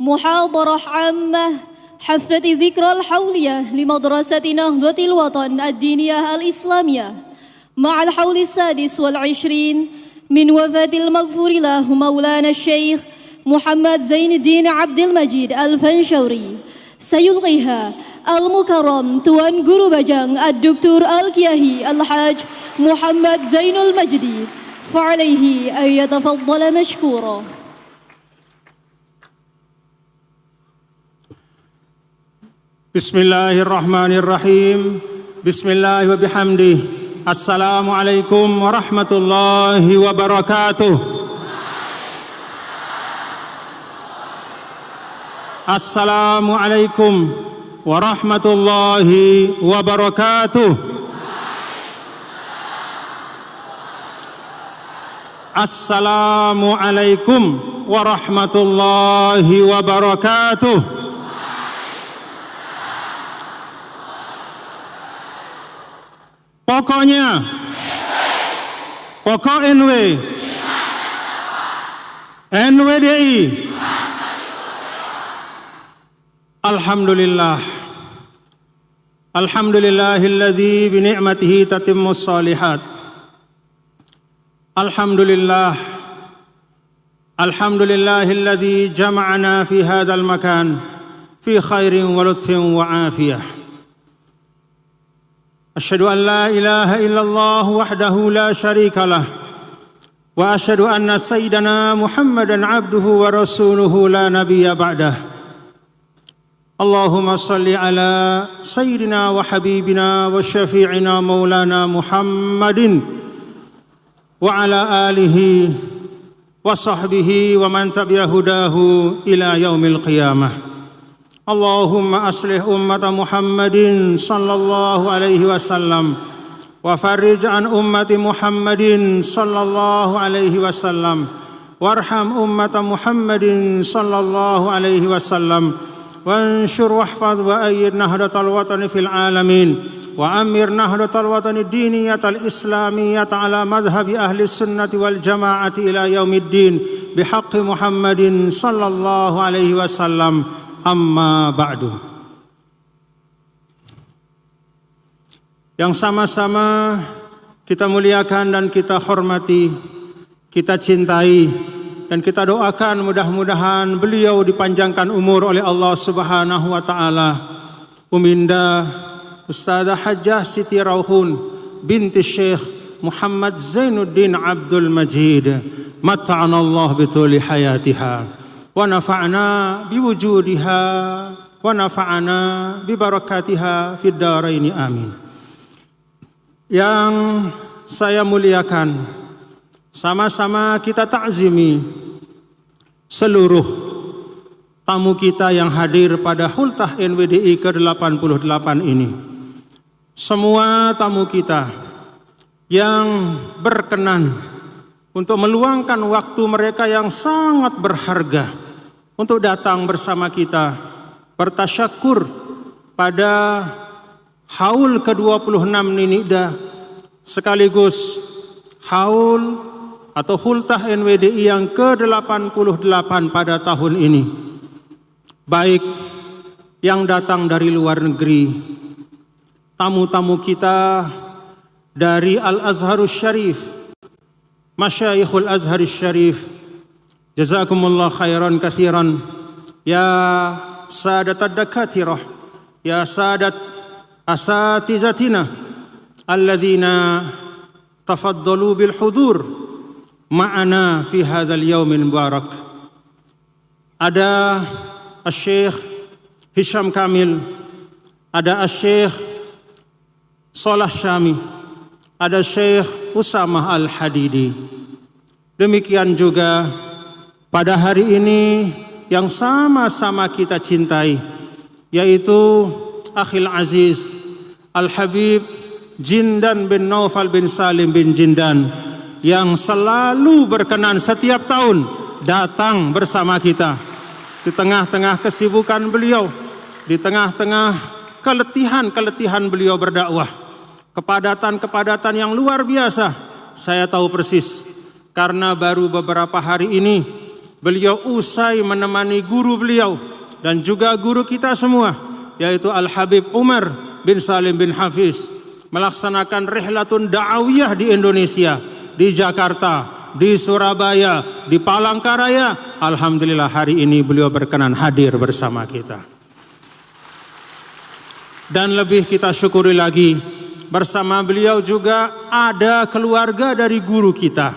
محاضرة عامة حفلة ذكرى الحولية لمدرسة نهضة الوطن الدينية الإسلامية مع الحول السادس والعشرين من وفاة المغفور له مولانا الشيخ محمد زين الدين عبد المجيد الفنشوري. سيلقيها المكرم Tuan Guru Bajang الدكتور الكياهي الحاج محمد زين المجدي، فعليه أن يتفضل مشكورا. بسم الله الرحمن الرحيم. بسم الله وبحمده. السلام عليكم ورحمة الله وبركاته. السلام عليكم ورحمة الله وبركاته. السلام عليكم ورحمة الله وبركاته. Pokoknya, pokok NWDI. Alhamdulillah. Alhamdulillahilladzi bi ni'matihi tatimmus shalihat. Alhamdulillah. Alhamdulillahilladzi jama'ana fi hadzal makan fi khairin wa lutfin wa afiyah. أشهد أن لا إله إلا الله وحده لا شريك له وأشهد أن سيدنا محمدا عبده ورسوله لا نبي بعده. اللهم صل على سيدنا وحبيبنا وشفيعنا مولانا محمد وعلى آله وصحبه ومن تبع هداه إلى يوم القيامة. اللهم أصلح أمة محمد صلى الله عليه وسلم وفرج عن أمة محمد صلى الله عليه وسلم وارحم أمة محمد صلى الله عليه وسلم وانشر واحفظ وأيد نهضة الوطن في العالمين وأمر نهضة الوطن الدينية الإسلامية على مذهب أهل السنة والجماعة إلى يوم الدين بحق محمد صلى الله عليه وسلم. Amma ba'du. Yang sama-sama kita muliakan dan kita hormati, kita cintai dan kita doakan mudah-mudahan beliau dipanjangkan umur oleh Allah Subhanahu wa taala. Uminda Ustazah Hajjah Siti Rauhun binti Syekh Muhammad Zainuddin Abdul Majid, mata'anallah bituli hayatiha wa nafa'na biwujudiha wa nafa'na bibarakatiha fid dharaini amin. Yang saya muliakan, sama-sama kita ta'zimi seluruh tamu kita yang hadir pada Hultah NWDI ke-88 ini. Semua tamu kita yang berkenan untuk meluangkan waktu mereka yang sangat berharga untuk datang bersama kita bertasyakur pada haul ke-26 Ninida sekaligus haul atau Hultah NWDI yang ke-88 pada tahun ini. Baik yang datang dari luar negeri, tamu-tamu kita dari Al-Azharus Syarif, Masyayikhul Azharus Syarif, jazakumullah khairan katsiran ya sadat ad-dakatirah, ya sadat asatizatina alladzina tafaddalu bil hudur ma'ana fi hadzal yaumil mubarak. Ada Asy-Syaikh Hisham Kamil, ada Asy-Syaikh Shalah Syami, ada Syekh Usamah Al-Hadidi. Demikian juga pada hari ini yang sama-sama kita cintai, yaitu Akhil Aziz Al-Habib Jindan bin Naufal bin Salim bin Jindan, yang selalu berkenan setiap tahun datang bersama kita di tengah-tengah kesibukan beliau, di tengah-tengah keletihan beliau berdakwah, kepadatan yang luar biasa. Saya tahu persis karena baru beberapa hari ini beliau usai menemani guru beliau dan juga guru kita semua, yaitu Al-Habib Umar bin Salim bin Hafiz, melaksanakan rihlatun da'awiyah di Indonesia, di Jakarta, di Surabaya, di Palangkaraya. Alhamdulillah hari ini beliau berkenan hadir bersama kita. Dan lebih kita syukuri lagi, bersama beliau juga ada keluarga dari guru kita.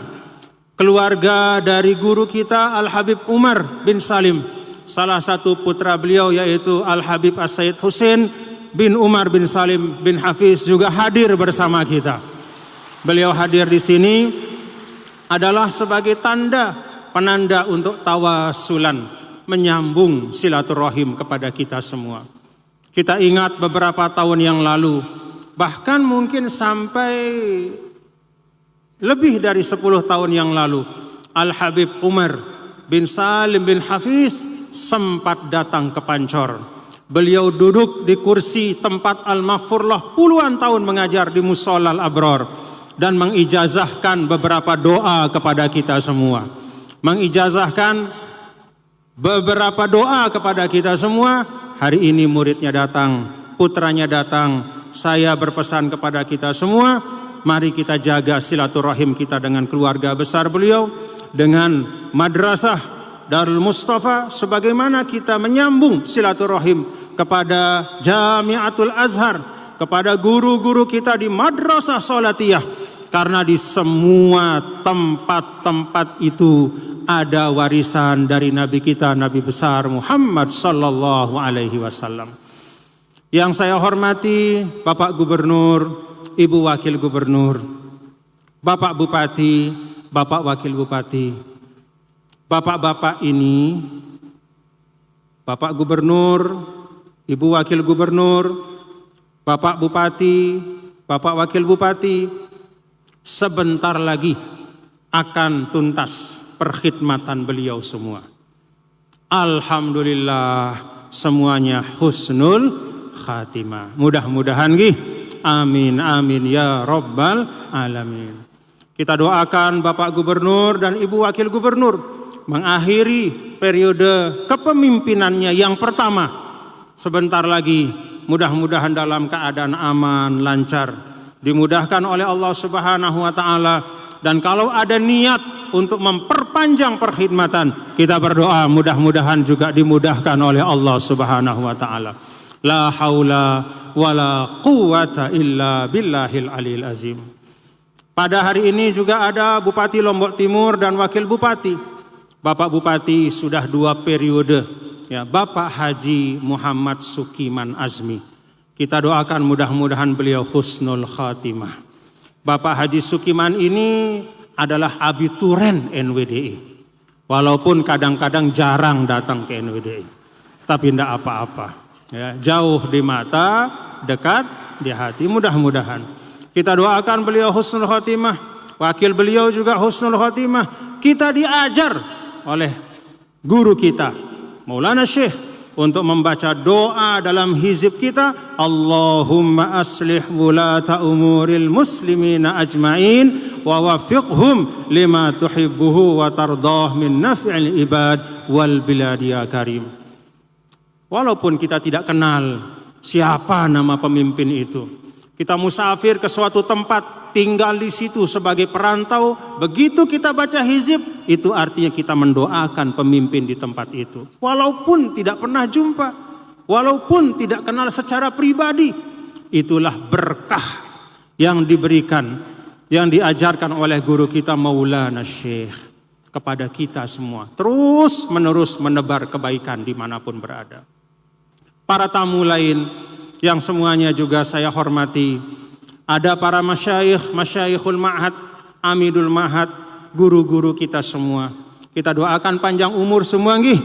Keluarga dari guru kita Al-Habib Umar bin Salim. Salah satu putra beliau yaitu Al-Habib As-Sayyid Husain bin Umar bin Salim bin Hafiz juga hadir bersama kita. Beliau hadir di sini adalah sebagai penanda untuk tawasulan, menyambung silaturahim kepada kita semua. Kita ingat beberapa tahun yang lalu, bahkan mungkin sampai lebih dari 10 tahun yang lalu, Al-Habib Umar bin Salim bin Hafiz sempat datang ke Pancor. Beliau duduk di kursi tempat Al-Maghfurlah puluhan tahun mengajar di Mushola Al-Abrar dan mengijazahkan beberapa doa kepada kita semua. Mengijazahkan beberapa doa kepada kita semua. Hari ini muridnya datang, putranya datang. Saya berpesan kepada kita semua, mari kita jaga silaturahim kita dengan keluarga besar beliau, dengan madrasah Darul Mustafa, sebagaimana kita menyambung silaturahim kepada Jamiatul Azhar, kepada guru-guru kita di Madrasah Sholatiyah. Karena di semua tempat-tempat itu ada warisan dari Nabi kita, Nabi besar Muhammad sallallahu alaihi wasallam. Yang saya hormati Bapak Gubernur, Ibu Wakil Gubernur, Bapak Bupati, Bapak Wakil Bupati, Bapak-bapak ini, Bapak Gubernur, Ibu Wakil Gubernur, Bapak Bupati, Bapak Wakil Bupati, sebentar lagi akan tuntas perkhidmatan beliau semua. Alhamdulillah semuanya husnul khatimah. Mudah-mudahan amin amin ya rabbal alamin. Kita doakan Bapak Gubernur dan Ibu Wakil Gubernur mengakhiri periode kepemimpinannya yang pertama. Sebentar lagi mudah-mudahan dalam keadaan aman, lancar, dimudahkan oleh Allah Subhanahu wa taala. Dan kalau ada niat untuk memperpanjang perkhidmatan, kita berdoa mudah-mudahan juga dimudahkan oleh Allah Subhanahu wa taala. La haula wala quwata illa billahil aliyil azim. Pada hari ini juga ada Bupati Lombok Timur dan Wakil Bupati. Bapak Bupati sudah 2 periode, ya, Bapak Haji Muhammad Sukiman Azmi. Kita doakan mudah-mudahan beliau husnul khatimah. Bapak Haji Sukiman ini adalah abituren NWDI. Walaupun kadang-kadang jarang datang ke NWDI. Tapi tidak apa-apa. Ya, jauh di mata, dekat di hati, mudah-mudahan. Kita doakan beliau husnul khatimah. Wakil beliau juga husnul khatimah. Kita diajar oleh guru kita, Maulana Syekh, untuk membaca doa dalam hizib kita, Allahumma aslih wulata umuril muslimina ajma'in wa wafiqhum lima tuhibbuhu wa tardah min naf'il ibad wal bilad ya karim. Walaupun kita tidak kenal siapa nama pemimpin itu, kita musafir ke suatu tempat, tinggal di situ sebagai perantau, begitu kita baca hizib, itu artinya kita mendoakan pemimpin di tempat itu. Walaupun tidak pernah jumpa, walaupun tidak kenal secara pribadi, itulah berkah yang diberikan, yang diajarkan oleh guru kita Maulana Syekh kepada kita semua. Terus menerus menebar kebaikan dimanapun berada. Para tamu lain yang semuanya juga saya hormati, ada para masyayikh, masyayikhul ma'had, amidul ma'had, guru-guru kita semua. Kita doakan panjang umur semua nggih.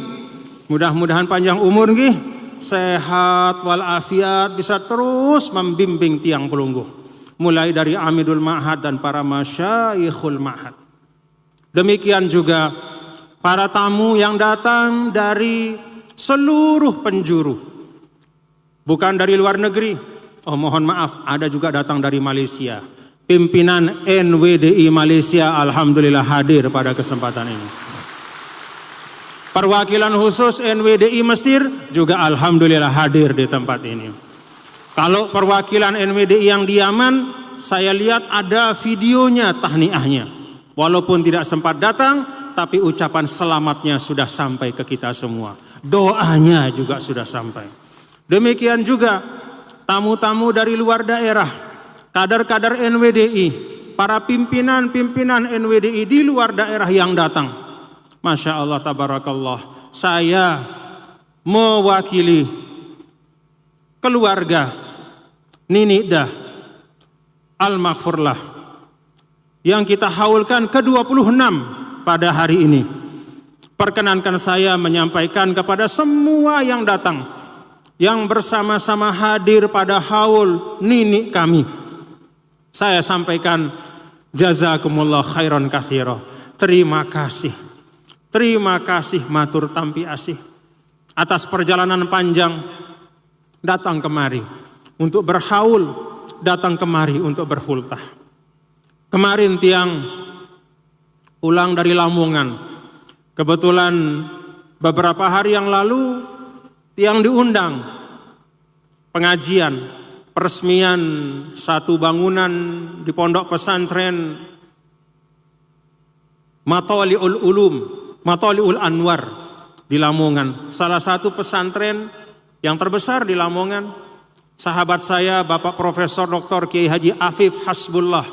Mudah-mudahan panjang umur nggih, sehat walafiat, bisa terus membimbing tiang pelungguh. Mulai dari amidul ma'had dan para masyayikhul ma'had. Demikian juga para tamu yang datang dari seluruh penjuru. Bukan dari luar negeri. Oh mohon maaf, ada juga datang dari Malaysia. Pimpinan NWDI Malaysia alhamdulillah hadir pada kesempatan ini. Perwakilan khusus NWDI Mesir juga alhamdulillah hadir di tempat ini. Kalau perwakilan NWDI yang di Yaman, saya lihat ada videonya tahniahnya. Walaupun tidak sempat datang, tapi ucapan selamatnya sudah sampai ke kita semua. Doanya juga sudah sampai. Demikian juga tamu-tamu dari luar daerah, kader-kader NWDI, para pimpinan-pimpinan NWDI di luar daerah yang datang. Masya Allah, tabarakallah. Saya mewakili keluarga Nini Dah Al-Maghfurlah yang kita haulkan ke-26 pada hari ini. Perkenankan saya menyampaikan kepada semua yang datang, yang bersama-sama hadir pada haul Nini kami. Saya sampaikan jazakumullah khairan katsira. Terima kasih. Terima kasih matur tampi asih atas perjalanan panjang datang kemari untuk berhaul, datang kemari untuk berhultah. Kemarin tiang pulang dari Lamongan. Kebetulan beberapa hari yang lalu tiang diundang pengajian peresmian satu bangunan di pondok pesantren Matoli'ul Anwar di Lamongan, salah satu pesantren yang terbesar di Lamongan. Sahabat saya Bapak Profesor Dr. Kiai Haji Afif Hasbullah,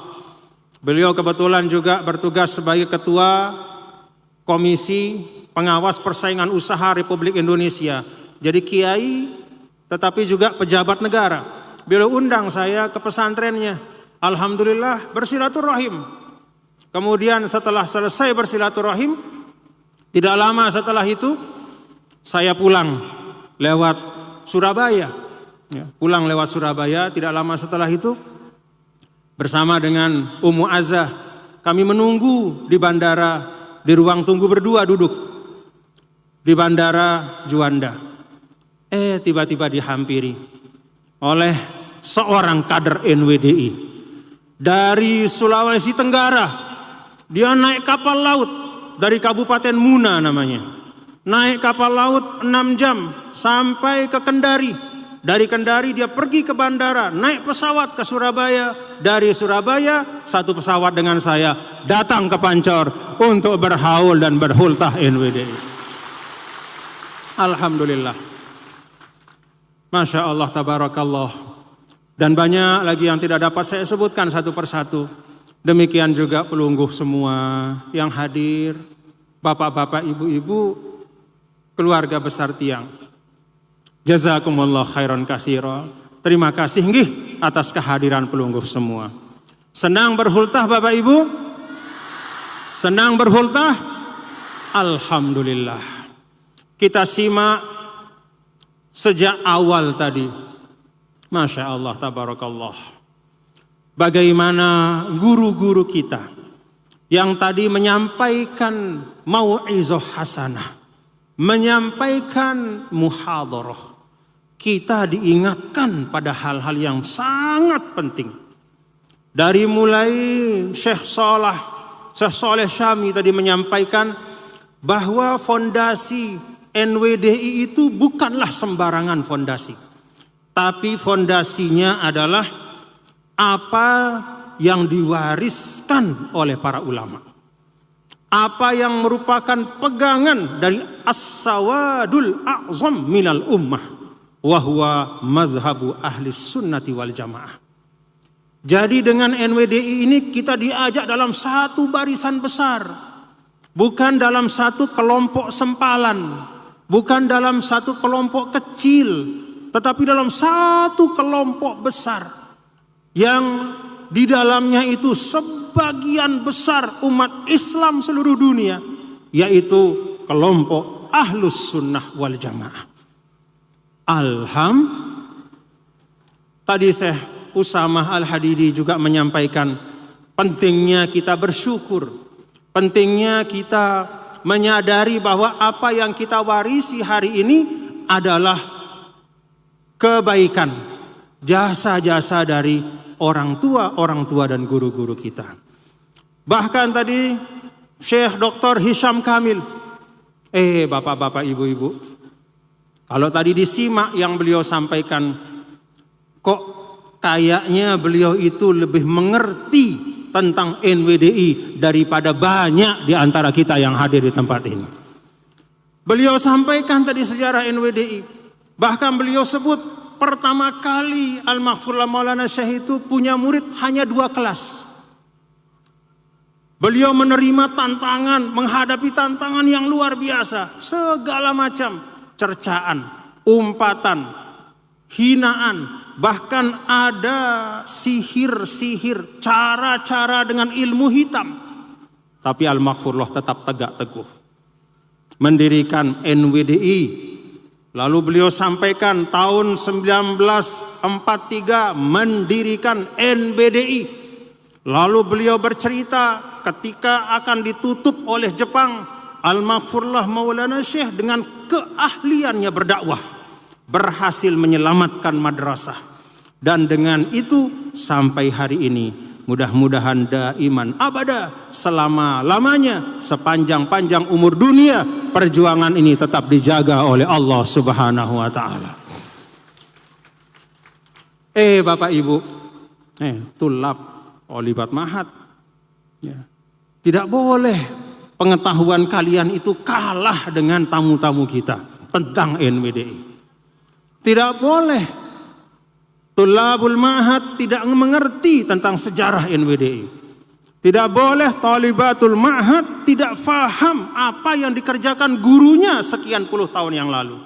beliau kebetulan juga bertugas sebagai Ketua Komisi Pengawas Persaingan Usaha Republik Indonesia. Jadi kiai tetapi juga pejabat negara. Beliau undang saya ke pesantrennya. Alhamdulillah bersilaturahim. Kemudian setelah selesai bersilaturahim, tidak lama setelah itu saya pulang lewat Surabaya. Pulang lewat Surabaya, tidak lama setelah itu bersama dengan Ummu Azah kami menunggu di bandara, di ruang tunggu berdua duduk di bandara Juanda. Tiba-tiba dihampiri oleh seorang kader NWDI dari Sulawesi Tenggara. Dia naik kapal laut dari Kabupaten Muna namanya. Naik kapal laut 6 jam sampai ke Kendari. Dari Kendari dia pergi ke bandara, naik pesawat ke Surabaya. Dari Surabaya satu pesawat dengan saya datang ke Pancor untuk berhaul dan berhultah NWDI. Alhamdulillah. Masya Allah, tabarakallah. Dan banyak lagi yang tidak dapat saya sebutkan satu persatu. Demikian juga pelungguh semua yang hadir, bapak-bapak, ibu-ibu, keluarga besar tiang. Jazakumullah khairan katsira. Terima kasih nggih atas kehadiran pelungguh semua. Senang berhultah Bapak Ibu? Senang berhultah? Alhamdulillah. Kita simak sejak awal tadi. Masya Allah, tabarakallah. Bagaimana guru-guru kita yang tadi menyampaikan mau'izah hasanah, menyampaikan muhadharah. Kita diingatkan pada hal-hal yang sangat penting. Dari mulai Syekh Saleh Syami tadi menyampaikan bahwa fondasi NWDI itu bukanlah sembarangan fondasi. Tapi fondasinya adalah apa yang diwariskan oleh para ulama. Apa yang merupakan pegangan dari as-sawadul a'zam minal ummah. Wahuwa madhabu ahli sunnati wal jamaah. Jadi dengan NWDI ini kita diajak dalam satu barisan besar. Bukan dalam satu kelompok sempalan. Bukan dalam satu kelompok kecil. Tetapi dalam satu kelompok besar. Yang di dalamnya itu sebagian besar umat Islam seluruh dunia. Yaitu kelompok Ahlus Sunnah wal Jamaah. Tadi Syekh Usamah Al-Hadidi juga menyampaikan pentingnya kita bersyukur. Pentingnya kita menyadari bahwa apa yang kita warisi hari ini adalah kebaikan, jasa-jasa dari orang tua dan guru-guru kita. Bahkan tadi Syekh Dr. Hisham Kamil Bapak-bapak, ibu-ibu, kalau tadi disimak yang beliau sampaikan, kok kayaknya beliau itu lebih mengerti tentang NWDI daripada banyak di antara kita yang hadir di tempat ini. Beliau sampaikan tadi sejarah NWDI. Bahkan beliau sebut pertama kali Al-Maghfurullah Maulana Syekh itu punya murid hanya 2 kelas. Beliau menerima tantangan, menghadapi tantangan yang luar biasa. Segala macam cercaan, umpatan, hinaan, bahkan ada sihir-sihir, cara-cara dengan ilmu hitam. Tapi Al-Maghfurullah tetap tegak teguh mendirikan NWDI. Lalu beliau sampaikan tahun 1943 mendirikan NBDI. Lalu beliau bercerita ketika akan ditutup oleh Jepang, Al-Maghfurullah Maulana Syekh dengan keahliannya berdakwah berhasil menyelamatkan madrasah. Dan dengan itu sampai hari ini mudah-mudahan daiman abada, selama-lamanya, sepanjang-panjang umur dunia, perjuangan ini tetap dijaga oleh Allah Subhanahu wa taala. Bapak Ibu, tulab Olibat Mahat, ya. Tidak boleh pengetahuan kalian itu kalah dengan tamu-tamu kita tentang NWDI. Tidak boleh Tulabul Ma'had tidak mengerti tentang sejarah NWDI. Tidak boleh Talibatul Ma'had tidak faham apa yang dikerjakan gurunya sekian puluh tahun yang lalu.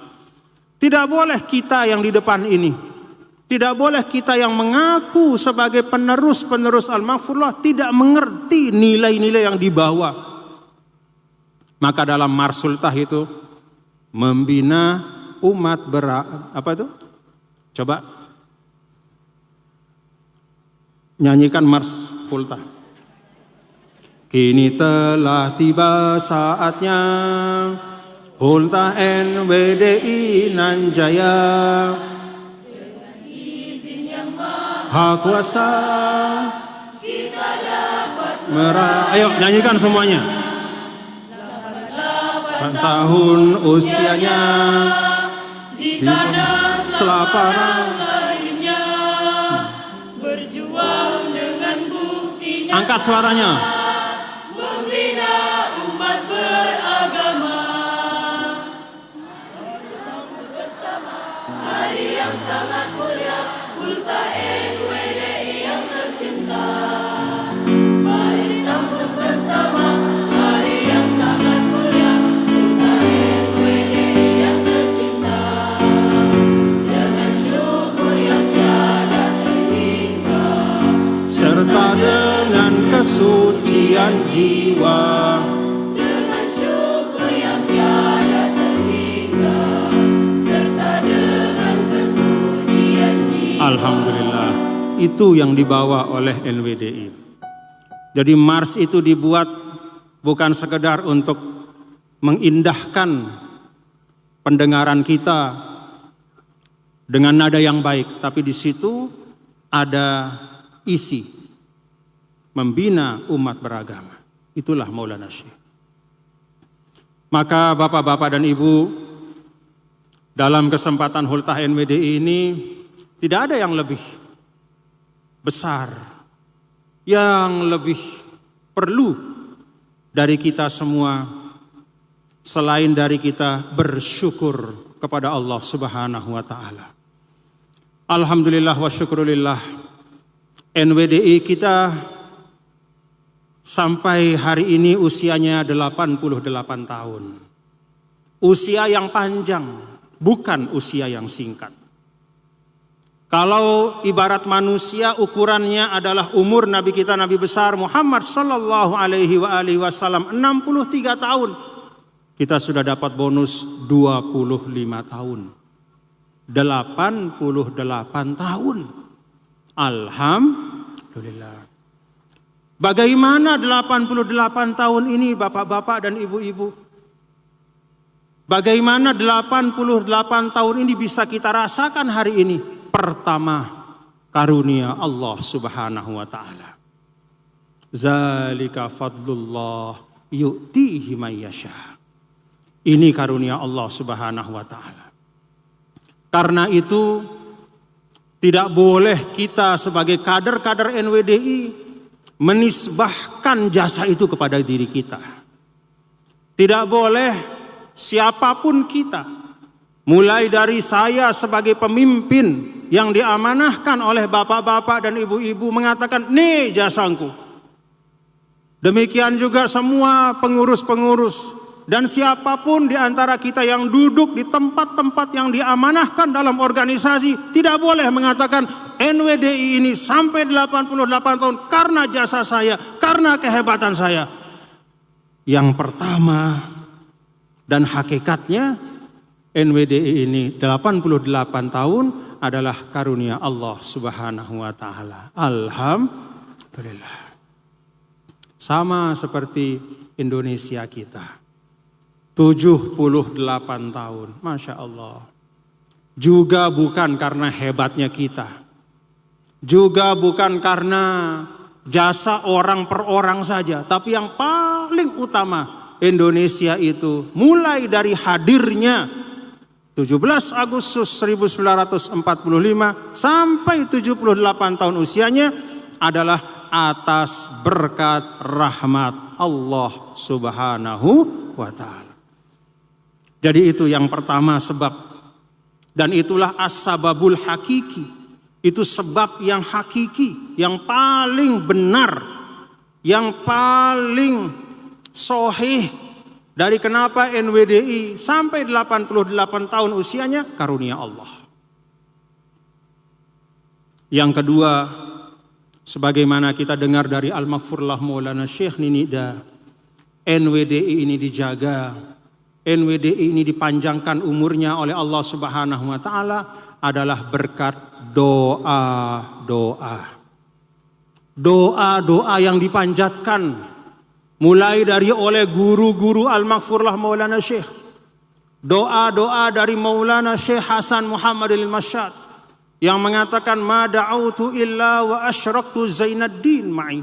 Tidak boleh kita yang di depan ini, tidak boleh kita yang mengaku sebagai penerus-penerus Al-Maghfurullah tidak mengerti nilai-nilai yang dibawa. Maka dalam Marsultah itu membina umat apa itu? Coba nyanyikan Mars Fultah. Kini telah tiba saatnya Hultah NWDI nan jaya. Dengan izin yang maha kuasa kita dapat Ayo nyanyikan semuanya. 8 tahun usianya di kandang selaparan lahirnya, berjuang dengan buktinya. Angkat suaranya. Membina umat beragama. Bersama hari yang sangat mulia, Hultah NWDI yang tercinta. Mari sambut bersama hari yang sangat mulia, Hultah NWDI yang tercinta. Dengan syukur yang tiada terhingga, serta dengan kesucian jiwa. Dengan syukur yang tiada terhingga, serta dengan kesucian jiwa. Alhamdulillah, itu yang dibawa oleh NWDI. Jadi Mars itu dibuat bukan sekedar untuk mengindahkan pendengaran kita dengan nada yang baik, tapi di situ ada isi membina umat beragama. Itulah Maulana Syekh. Maka bapak-bapak dan ibu, dalam kesempatan Hultah NWDI ini tidak ada yang lebih besar, yang lebih perlu dari kita semua selain dari kita bersyukur kepada Allah Subhanahu wa taala. Alhamdulillah wa syukrulillah, NWDI kita sampai hari ini usianya 88 tahun. Usia yang panjang, bukan usia yang singkat. Kalau ibarat manusia ukurannya adalah umur Nabi kita Nabi besar Muhammad sallallahu alaihi wasallam 63 tahun. Kita sudah dapat bonus 25 tahun. 88 tahun. Alhamdulillah. Bagaimana 88 tahun ini bapak-bapak dan ibu-ibu? Bagaimana 88 tahun ini bisa kita rasakan hari ini? Pertama, karunia Allah Subhanahu wa taala. Zalika fadlullah yu'tihi may yasha. Ini karunia Allah Subhanahu wa taala. Karena itu tidak boleh kita sebagai kader-kader NWDI menisbahkan jasa itu kepada diri kita. Tidak boleh siapapun kita, mulai dari saya sebagai pemimpin yang diamanahkan oleh bapak-bapak dan ibu-ibu mengatakan, nih jasaku. Demikian juga semua pengurus-pengurus dan siapapun di antara kita yang duduk di tempat-tempat yang diamanahkan dalam organisasi tidak boleh mengatakan NWDI ini sampai 88 tahun karena jasa saya, karena kehebatan saya. Yang pertama dan hakikatnya NWDI ini 88 tahun adalah karunia Allah Subhanahu wa taala. Alhamdulillah. Sama seperti Indonesia kita. 78 tahun, Masya Allah. Juga bukan karena hebatnya kita. Juga bukan karena jasa orang per orang saja. Tapi yang paling utama Indonesia itu mulai dari hadirnya 17 Agustus 1945 sampai 78 tahun usianya adalah atas berkat rahmat Allah Subhanahu wa taala. Jadi itu yang pertama sebab. Dan itulah as-sababul hakiki. Itu sebab yang hakiki, yang paling benar, yang paling sahih dari kenapa NWDI sampai 88 tahun usianya karunia Allah. Yang kedua, sebagaimana kita dengar dari Al-Maghfurlah Maulana Syekh Ninida, NWDI ini dijaga, NWDI ini dipanjangkan umurnya oleh Allah Subhanahu wa taala adalah berkat doa-doa. Doa-doa yang dipanjatkan mulai dari oleh guru-guru Al-Maghfurlah Maulana Syekh. Doa-doa dari Maulana Syekh Hasan Muhammad al-Mashhad yang mengatakan ma da'autu illa wa asyraktu Zainuddin ma'i.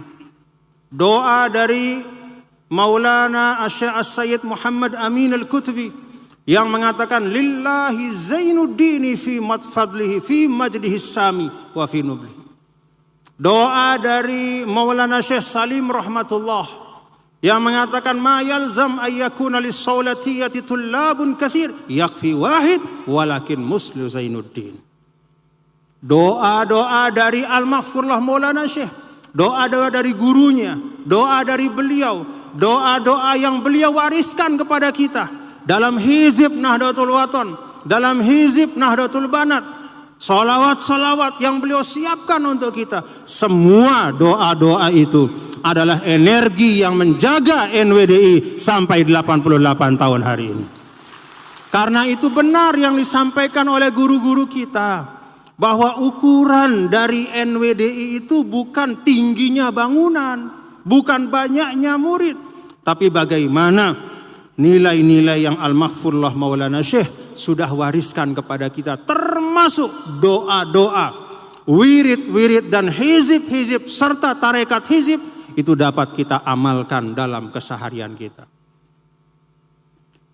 Doa dari Maulana Syekh As-Sayyid Muhammad Amin Al-Kutubi yang mengatakan lillahi Zainuddin fi madfadlihi fi majdihi sami wa fi nublihi. Doa dari Maulana Syekh Salim rahmatullah yang mengatakan ma yalzam ayyakuna lis-sawlatiyati tullabun katsir yakfi wahid walakin muslu Zainuddin. Doa-doa dari Al-Maghfurlah Maulana Syekh, doa-doa dari gurunya, doa dari beliau, doa-doa yang beliau wariskan kepada kita dalam hizib Nahdlatul Wathon, dalam hizib Nahdlatul Banat, salawat-salawat yang beliau siapkan untuk kita. Semua doa-doa itu adalah energi yang menjaga NWDI sampai 88 tahun hari ini. Karena itu benar yang disampaikan oleh guru-guru kita, bahwa ukuran dari NWDI itu bukan tingginya bangunan, bukan banyaknya murid, tapi bagaimana nilai-nilai yang Al-Maghfurlah Maulana Syekh sudah wariskan kepada kita, termasuk doa-doa, wirid-wirid dan hizib-hizib serta tarekat hizib itu dapat kita amalkan dalam keseharian kita.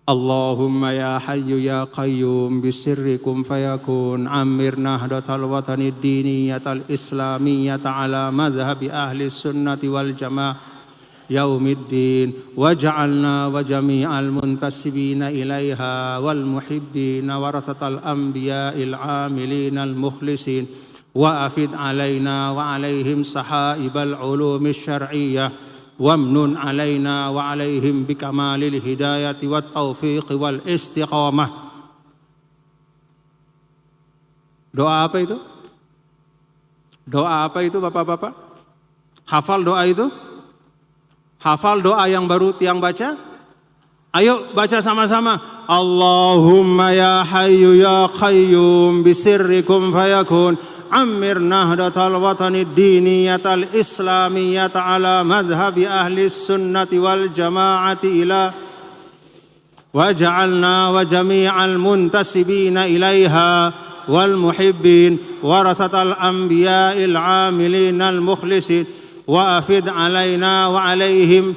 Allahumma ya hayyu ya qayyum bisirrikum fayakun ammir nahdatal watani diniyatal islamiyata ala madhhabi ahli sunnati wal jamaah yaumiddin waj'alna wa jami'al muntasibina ilaiha wal muhibbina warathatal anbiya'il amilina al mukhlisin wa afid alaina wa alaihim sahaibal ulumi syar'iyyah wamnun alaina wa alaihim bikamalil hidayati wat taufiq wal istiqamah. Doa apa itu? Doa apa itu Bapak-bapak? Hafal doa itu? Hafal doa yang baru tiang baca? Ayo baca sama-sama. Allahumma ya hayyu ya qayyum bisirrikum fayakun ammir nahdatal watani diniyatal islamiyata ala madhhabi ahli sunnati wal jamaati ila waj'alna wa jami'al muntasibina ilaiha wal muhibbin warathatal anbiya'il amilina al mukhlisin wa afid alaina wa alaihim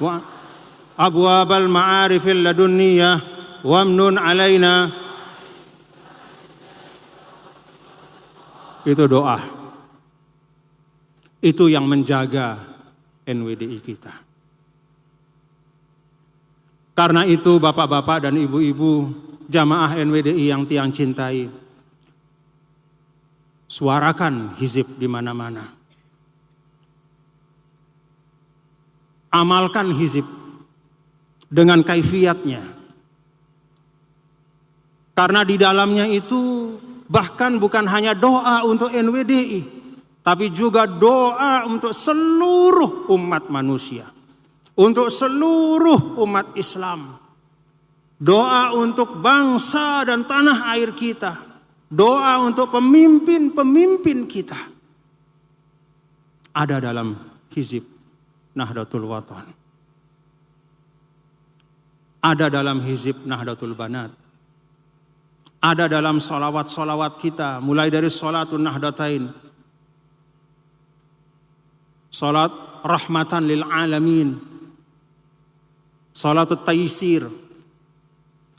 wa abwabal ma'arifil ladunniyah wamnun alaina. Itu doa. Itu yang menjaga NWDI kita. Karena itu bapak-bapak dan ibu-ibu jamaah NWDI yang tiang cintai, suarakan hizib di mana-mana. Amalkan hizib dengan kaifiatnya. Karena di dalamnya itu bahkan bukan hanya doa untuk NWDI, tapi juga doa untuk seluruh umat manusia, untuk seluruh umat Islam. Doa untuk bangsa dan tanah air kita, doa untuk pemimpin-pemimpin kita. Ada dalam hizib Nahdlatul Wathon. Ada dalam hizib Nahdlatul Banat. Ada dalam solawat-solawat kita, mulai dari sholatul Nahdlatain, sholat rahmatan lil alamin, sholatul taysir,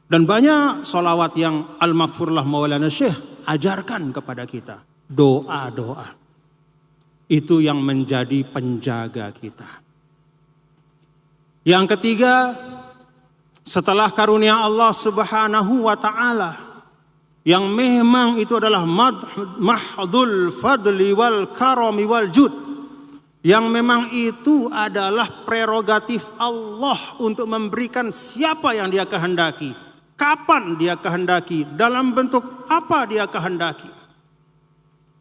dan banyak solawat yang al-maghfurlah Maulana Syekh ajarkan kepada kita. Doa-doa itu yang menjadi penjaga kita. Yang ketiga, setelah karunia Allah Subhanahu wa ta'ala, yang memang itu adalah mahdul fadli wal karami wal jud, yang memang itu adalah prerogatif Allah untuk memberikan siapa yang dia kehendaki, kapan dia kehendaki, dalam bentuk apa dia kehendaki.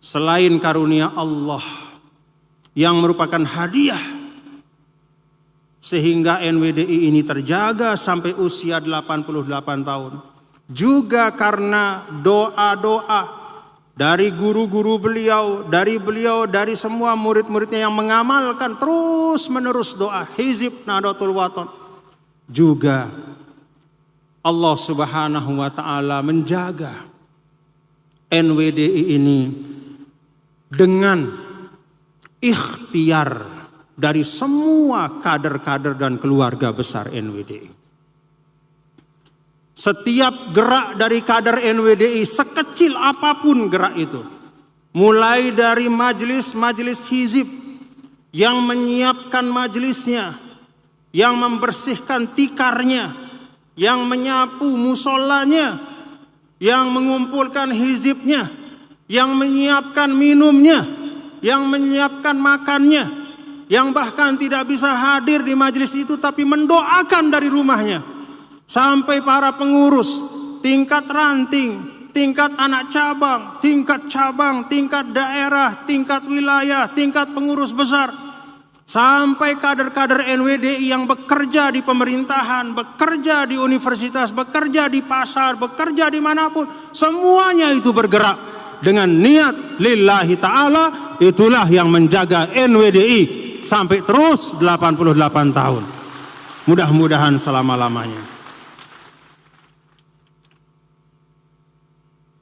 Selain karunia Allah yang merupakan hadiah sehingga NWDI ini terjaga sampai usia 88 tahun. Juga karena doa-doa dari guru-guru beliau, dari semua murid-muridnya yang mengamalkan terus menerus doa hizib Nahdlatul Wathon. Juga Allah Subhanahu wa ta'ala menjaga NWDI ini dengan ikhtiar dari semua kader-kader dan keluarga besar NWDI. Setiap gerak dari kader NWDI, sekecil apapun gerak itu, mulai dari majelis-majelis hizib yang menyiapkan majelisnya, yang membersihkan tikarnya, yang menyapu musolanya, yang mengumpulkan hizibnya, yang menyiapkan minumnya, yang menyiapkan makannya, yang bahkan tidak bisa hadir di majelis itu tapi mendoakan dari rumahnya, sampai para pengurus tingkat ranting, tingkat anak cabang, tingkat daerah, tingkat wilayah, tingkat pengurus besar, sampai kader-kader NWDI yang bekerja di pemerintahan, bekerja di universitas, bekerja di pasar, bekerja dimanapun, semuanya itu bergerak dengan niat lillahi ta'ala. Itulah yang menjaga NWDI sampai terus 88 tahun. Mudah-mudahan selama-lamanya.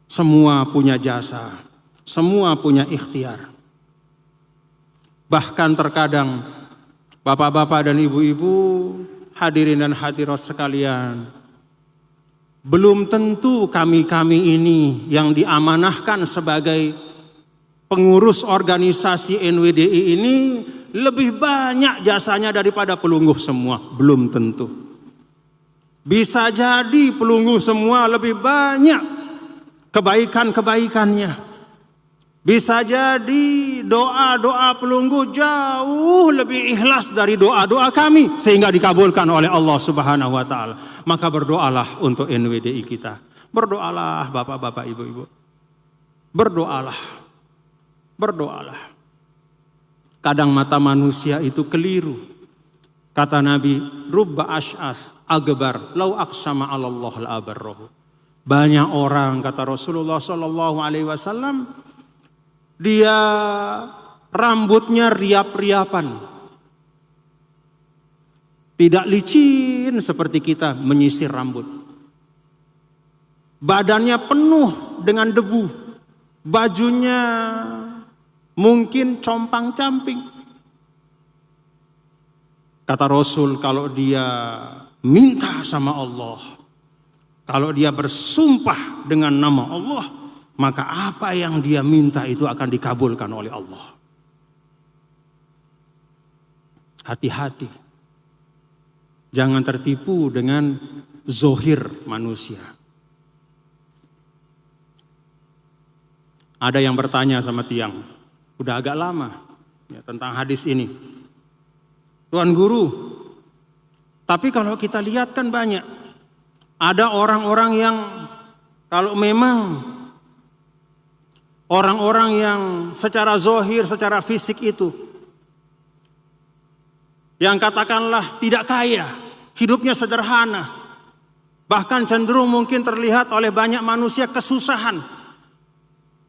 Semua punya jasa, semua punya ikhtiar. Bahkan terkadang bapak-bapak dan ibu-ibu, hadirin dan hadirat sekalian, belum tentu kami-kami ini yang diamanahkan sebagai pengurus organisasi NWDI ini lebih banyak jasanya daripada pelungguh semua. Belum tentu. Bisa jadi pelungguh semua lebih banyak kebaikan-kebaikannya. Bisa jadi doa-doa pelungguh jauh lebih ikhlas dari doa-doa kami, sehingga dikabulkan oleh Allah Subhanahu wa ta'ala. Maka berdoalah untuk NWDI kita. Berdoalah bapak-bapak, ibu-ibu. Berdoalah. Berdoalah. Kadang mata manusia itu keliru. Kata Nabi, rubba ash'ath agbar lau aqsama 'alallah al-abarrahu. Banyak orang, kata Rasulullah SAW, dia rambutnya riap-riapan, tidak licin seperti kita menyisir rambut. Badannya penuh dengan debu, bajunya mungkin compang-camping. Kata Rasul, kalau dia minta sama Allah, kalau dia bersumpah dengan nama Allah, maka apa yang dia minta itu akan dikabulkan oleh Allah. Hati-hati. Jangan tertipu dengan zohir manusia. Ada yang bertanya sama tiang, udah agak lama ya, tentang hadis ini. Tuan Guru, tapi kalau kita lihat kan banyak. Ada orang-orang yang kalau memang orang-orang yang secara zohir, secara fisik itu, yang katakanlah tidak kaya, hidupnya sederhana, bahkan cenderung mungkin terlihat oleh banyak manusia kesusahan.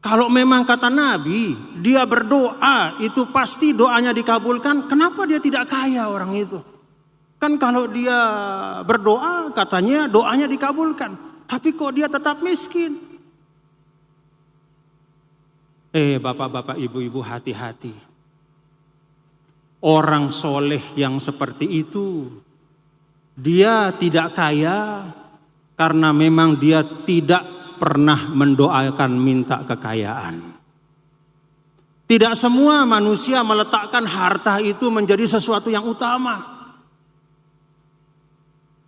Kalau memang kata Nabi, dia berdoa, itu pasti doanya dikabulkan. Kenapa dia tidak kaya orang itu? Kan kalau dia berdoa, katanya doanya dikabulkan. Tapi kok dia tetap miskin? Bapak-bapak, ibu-ibu, hati-hati. Orang soleh yang seperti itu, dia tidak kaya karena memang dia tidak pernah mendoakan minta kekayaan. Tidak semua manusia meletakkan harta itu menjadi sesuatu yang utama.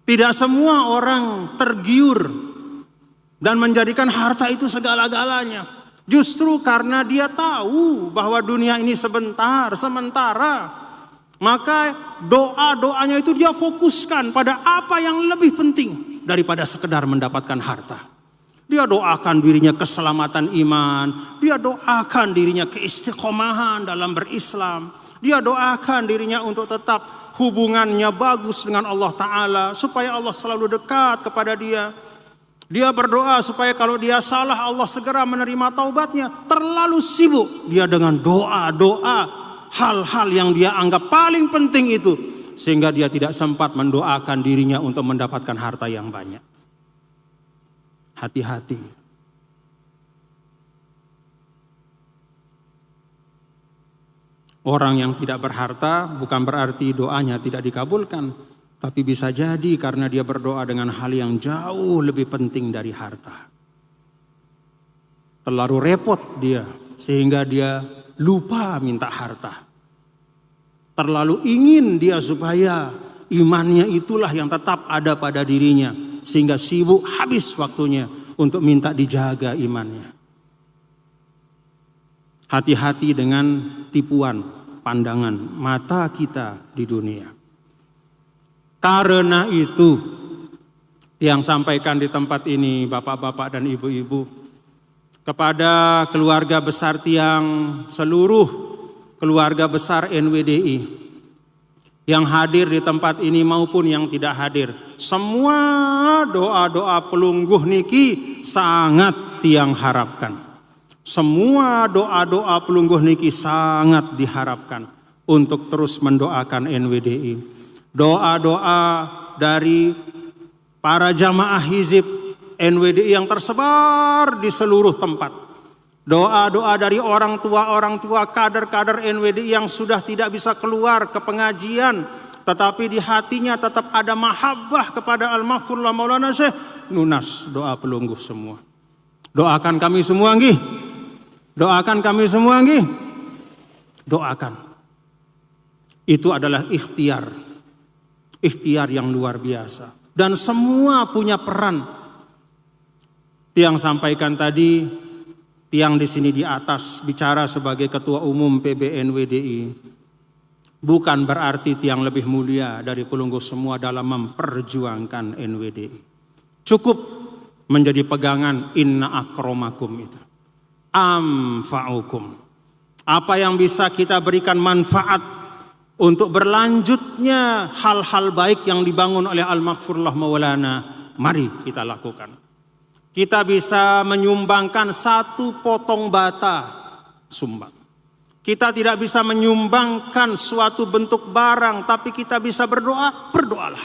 Tidak semua orang tergiur dan menjadikan harta itu segala-galanya. Justru karena dia tahu bahwa dunia ini sementara, maka doa-doanya itu dia fokuskan pada apa yang lebih penting daripada sekedar mendapatkan harta. Dia doakan dirinya keselamatan iman, dia doakan dirinya keistiqomahan dalam berislam, dia doakan dirinya untuk tetap hubungannya bagus dengan Allah Ta'ala, supaya Allah selalu dekat kepada dia. Dia berdoa supaya kalau dia salah Allah segera menerima taubatnya. Terlalu sibuk dia dengan doa-doa hal-hal yang dia anggap paling penting itu, sehingga dia tidak sempat mendoakan dirinya untuk mendapatkan harta yang banyak. Hati-hati. Orang yang tidak berharta bukan berarti doanya tidak dikabulkan, tapi bisa jadi karena dia berdoa dengan hal yang jauh lebih penting dari harta. Terlalu repot dia sehingga dia lupa minta harta. Terlalu ingin dia supaya imannya itulah yang tetap ada pada dirinya, sehingga sibuk habis waktunya untuk minta dijaga imannya. Hati-hati dengan tipuan pandangan mata kita di dunia. Karena itu, yang sampaikan di tempat ini bapak-bapak dan ibu-ibu, kepada keluarga besar tiang, seluruh keluarga besar NWDI yang hadir di tempat ini maupun yang tidak hadir, semua doa-doa pelungguh niki sangat tiang harapkan. Semua doa-doa pelungguh niki sangat diharapkan untuk terus mendoakan NWDI. Doa-doa dari para jamaah hizib NWDI yang tersebar di seluruh tempat. Doa-doa dari orang tua kader-kader NWDI yang sudah tidak bisa keluar ke pengajian, tetapi di hatinya tetap ada mahabbah kepada Al-Mahfurullah Maulana Syekh Nunas. Doa pelungguh semua. Doakan kami semua nggih. Doakan kami semua nggih. Doakan. Itu adalah ikhtiar. Ikhtiar yang luar biasa. Dan semua punya peran. Tiang sampaikan tadi, tiang di sini di atas bicara sebagai ketua umum PBNWDI. Bukan berarti tiang lebih mulia dari pelungguh semua dalam memperjuangkan NWDI. Cukup menjadi pegangan inna akramakum itu. Amfa'ukum. Apa yang bisa kita berikan manfaat untuk berlanjutnya hal-hal baik yang dibangun oleh Al-Maghfurullah Maulana, mari kita lakukan. Kita bisa menyumbangkan 1 potong bata sumbang. Kita tidak bisa menyumbangkan suatu bentuk barang, tapi kita bisa berdoa, berdoalah.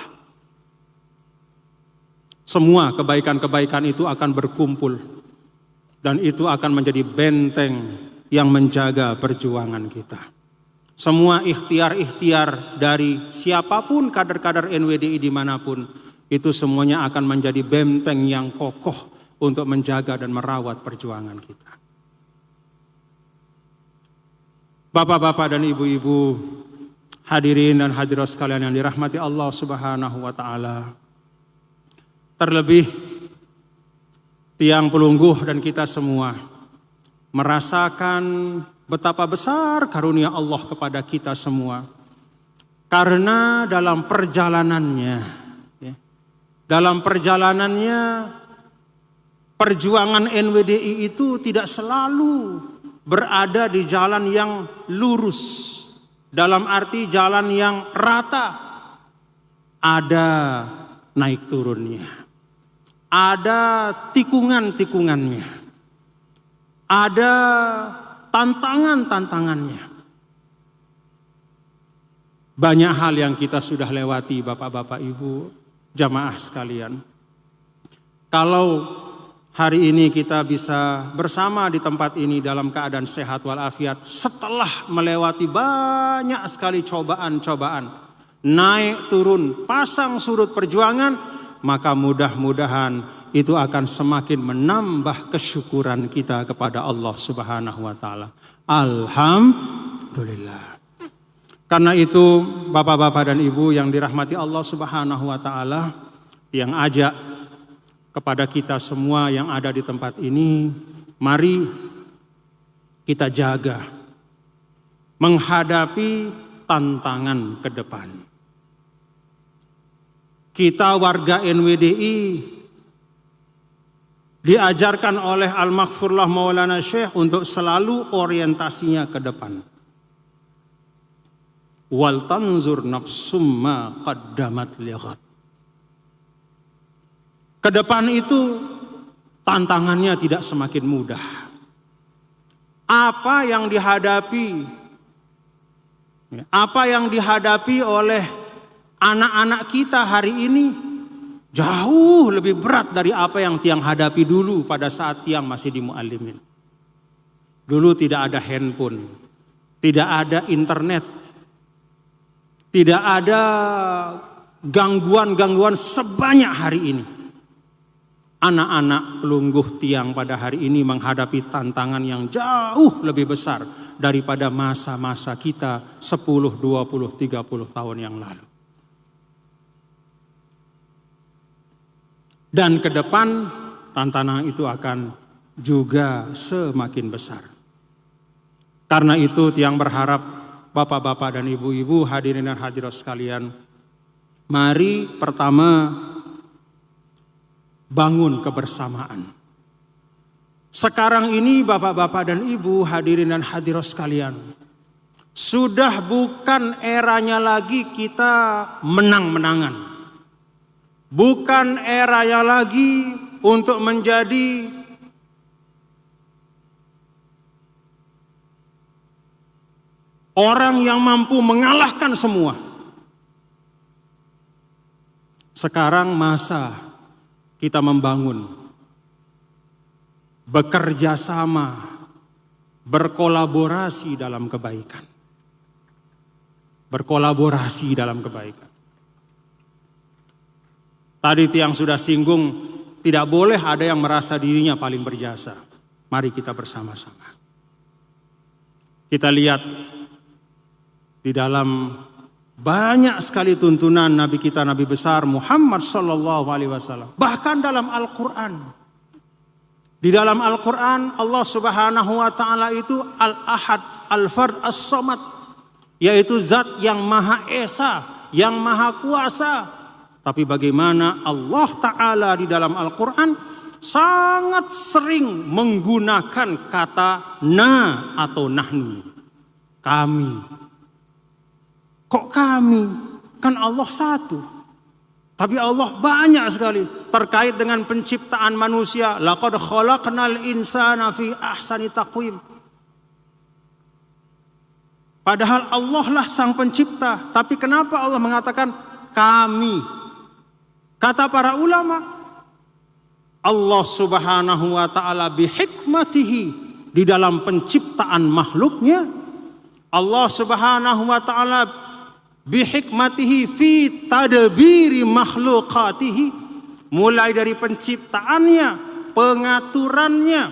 Semua kebaikan-kebaikan itu akan berkumpul. Dan itu akan menjadi benteng yang menjaga perjuangan kita. semua ikhtiar-ikhtiar dari siapapun kader-kader NWDI dimanapun, itu semuanya akan menjadi benteng yang kokoh untuk menjaga dan merawat perjuangan kita. Bapak-bapak dan ibu-ibu, hadirin dan hadirat sekalian yang dirahmati Allah Subhanahu wa taala. Terlebih tiang pelungguh dan kita semua merasakan betapa besar karunia Allah kepada kita semua. Karena dalam perjalanannya perjuangan NWDI itu tidak selalu berada di jalan yang lurus. Dalam arti jalan yang rata. Ada naik turunnya. Ada tikungan-tikungannya. Ada tantangan-tantangannya. Banyak hal yang kita sudah lewati bapak-bapak ibu, jamaah sekalian. Kalau hari ini kita bisa bersama di tempat ini dalam keadaan sehat walafiat setelah melewati banyak sekali cobaan-cobaan, naik turun, pasang surut perjuangan, maka mudah-mudahan itu akan semakin menambah kesyukuran kita kepada Allah Subhanahu wa taala. Alhamdulillah. Karena itu bapak-bapak dan ibu yang dirahmati Allah Subhanahu wa taala, yang ajak kepada kita semua yang ada di tempat ini, mari kita jaga menghadapi tantangan ke depan. Kita warga NWDI diajarkan oleh Al-Maghfurlah Maulana Syekh untuk selalu orientasinya ke depan. Wal tanzur nafsum ma qaddamat lighad. Ke depan itu tantangannya tidak semakin mudah. Apa yang dihadapi oleh anak-anak kita hari ini jauh lebih berat dari apa yang Tiang hadapi dulu pada saat Tiang masih di Muallimin. Dulu tidak ada handphone, tidak ada internet, tidak ada gangguan-gangguan sebanyak hari ini. Anak-anak pelungguh Tiang pada hari ini menghadapi tantangan yang jauh lebih besar daripada masa-masa kita 10, 20, 30 tahun yang lalu. Dan ke depan tantangan itu akan juga semakin besar. Karena itu Tiang berharap bapak-bapak dan ibu-ibu, hadirin dan hadirat sekalian, mari pertama bangun kebersamaan. Sekarang ini bapak-bapak dan ibu, hadirin dan hadirat sekalian, sudah bukan eranya lagi kita menang-menangan. Bukan eranya lagi untuk menjadi orang yang mampu mengalahkan semua. Sekarang masa kita membangun, bekerja sama, berkolaborasi dalam kebaikan. Berkolaborasi dalam kebaikan. Tadi Tiang sudah singgung, tidak boleh ada yang merasa dirinya paling berjasa. Mari kita bersama-sama. Kita lihat di dalam banyak sekali tuntunan Nabi kita, Nabi besar Muhammad SAW. Bahkan dalam Al-Quran. Di dalam Al-Quran Allah Subhanahu wa ta'ala itu Al-Ahad, Al-Fard, As-Samad. Yaitu zat yang Maha Esa, yang Maha Kuasa. Tapi bagaimana Allah Ta'ala di dalam Al-Quran sangat sering menggunakan kata na atau nahnu. Kami. Kok kami? Kan Allah satu. Tapi Allah banyak sekali terkait dengan penciptaan manusia. Laqad khalaqnal insana fi ahsani taqwim. Padahal Allah lah sang pencipta. Tapi kenapa Allah mengatakan kami? Kata para ulama, Allah Subhanahu wa ta'ala bihikmatihi di dalam penciptaan makhluknya Allah Subhanahu wa taala bihikmatihi fi tadbiri makhluqatihi, mulai dari penciptaannya, pengaturannya,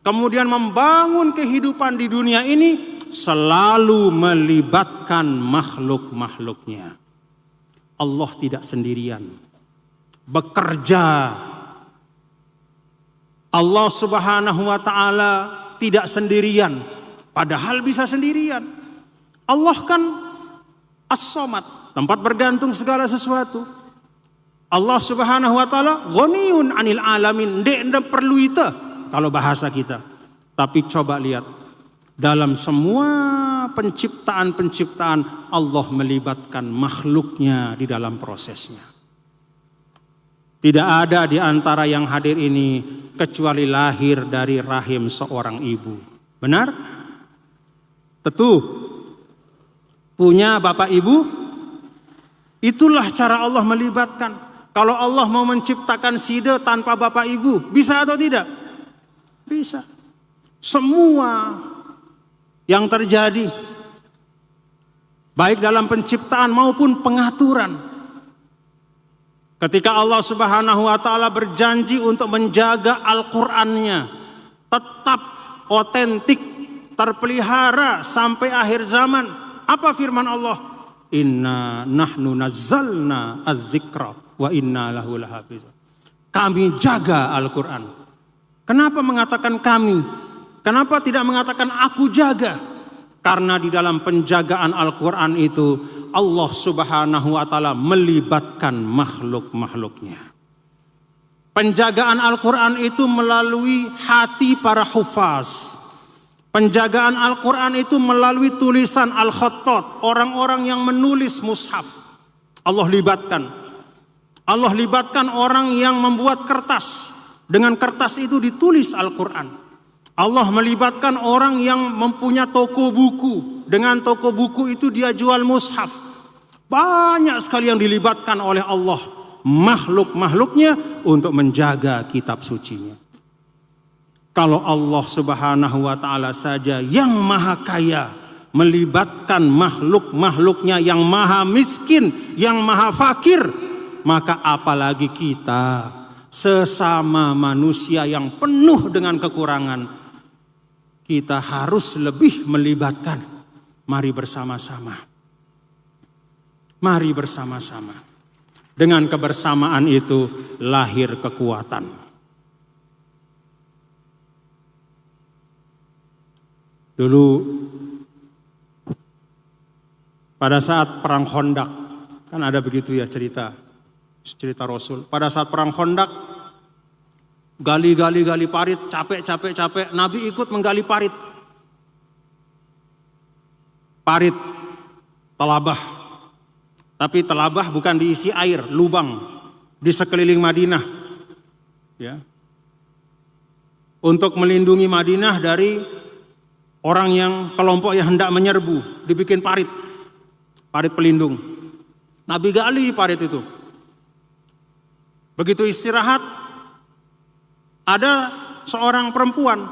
kemudian membangun kehidupan di dunia ini selalu melibatkan makhluk-makhluknya. Allah tidak sendirian bekerja. Allah Subhanahu wa taala tidak sendirian, padahal bisa sendirian. Allah kan As-Samad, tempat bergantung segala sesuatu. Allah Subhanahu wa taala ghaniyun 'anil alamin, ndek perlu itu kalau bahasa kita. Tapi coba lihat, dalam semua penciptaan Allah melibatkan makhluknya di dalam prosesnya. Tidak ada di antara yang hadir ini kecuali lahir dari rahim seorang ibu. Benar? Tentu. Punya bapak ibu, itulah cara Allah melibatkan. Kalau Allah mau menciptakan Sida tanpa bapak ibu, bisa atau tidak? Bisa. Semua yang terjadi, baik dalam penciptaan maupun pengaturan, ketika Allah Subhanahu wa taala berjanji untuk menjaga Al-Qur'annya tetap otentik, terpelihara sampai akhir zaman, apa firman Allah? Inna nahnu nazzalna adz-dzikra wa inna lahu lahafizun. Kami jaga Al-Qur'an. Kenapa mengatakan kami? Kenapa tidak mengatakan aku jaga? Karena di dalam penjagaan Al-Quran itu Allah Subhanahu wa taala melibatkan makhluk-makhluknya. Penjagaan Al-Quran itu melalui hati para hufaz. Penjagaan Al-Quran itu melalui tulisan Al-Khattat, orang-orang yang menulis mushaf. Allah libatkan. Allah libatkan orang yang membuat kertas. Dengan kertas itu ditulis Al-Quran. Allah melibatkan orang yang mempunyai toko buku. Dengan toko buku itu dia jual mushaf. Banyak sekali yang dilibatkan oleh Allah, makhluk-makhluknya, untuk menjaga kitab sucinya. Kalau Allah Subhanahu wa taala saja yang maha kaya melibatkan makhluk-makhluknya yang maha miskin, yang maha fakir, maka apalagi kita sesama manusia yang penuh dengan kekurangan, kita harus lebih melibatkan. Mari bersama-sama. Mari bersama-sama. Dengan kebersamaan itu lahir kekuatan. Dulu pada saat perang Khandaq, kan ada begitu ya cerita Rasul. Pada saat perang Khandaq, gali parit, capek, Nabi ikut menggali parit. Parit telabah. Tapi telabah bukan diisi air, lubang di sekeliling Madinah. Ya. Untuk melindungi Madinah dari orang yang kelompok yang hendak menyerbu, dibikin parit pelindung. Nabi gali parit itu. Begitu istirahat, ada seorang perempuan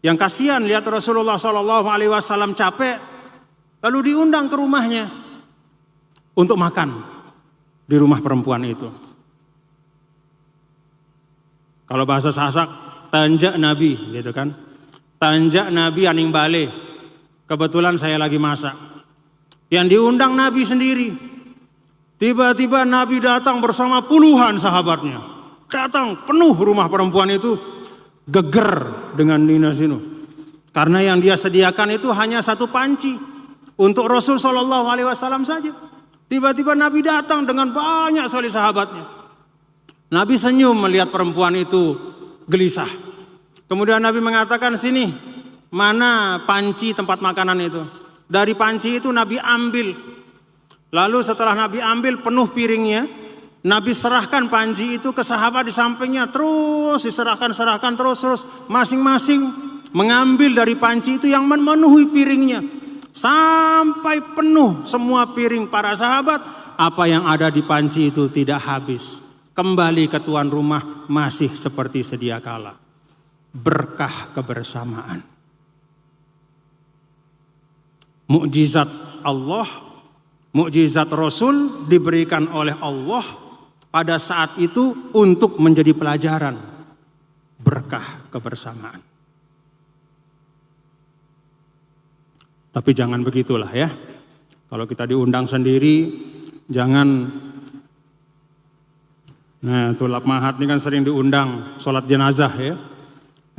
yang kasihan lihat Rasulullah SAW capek, lalu diundang ke rumahnya untuk makan di rumah perempuan itu. Kalau bahasa Sasak, tanjak Nabi, gitu kan? Tanjak Nabi aning bale. Kebetulan saya lagi masak. Yang diundang Nabi sendiri. Tiba-tiba Nabi datang bersama puluhan sahabatnya. Datang penuh rumah perempuan itu, geger dengan Nina Sinu. Karena yang dia sediakan itu hanya satu panci untuk Rasul SAW saja. Tiba-tiba Nabi datang dengan banyak sekali sahabatnya. Nabi senyum melihat perempuan itu gelisah. Kemudian Nabi mengatakan, sini, mana panci tempat makanan itu? Dari panci itu Nabi ambil. Lalu setelah Nabi ambil penuh piringnya, Nabi serahkan panci itu ke sahabat di sampingnya. Terus diserahkan terus. Masing-masing mengambil dari panci itu yang memenuhi piringnya. Sampai penuh semua piring para sahabat. Apa yang ada di panci itu tidak habis. Kembali ke tuan rumah masih seperti sedia kala. Berkah kebersamaan. Mukjizat Allah, mukjizat Rasul diberikan oleh Allah pada saat itu untuk menjadi pelajaran berkah kebersamaan. Tapi jangan begitulah ya. Kalau kita diundang sendiri, jangan. Nah, Tulap Mahat ini kan sering diundang sholat jenazah ya.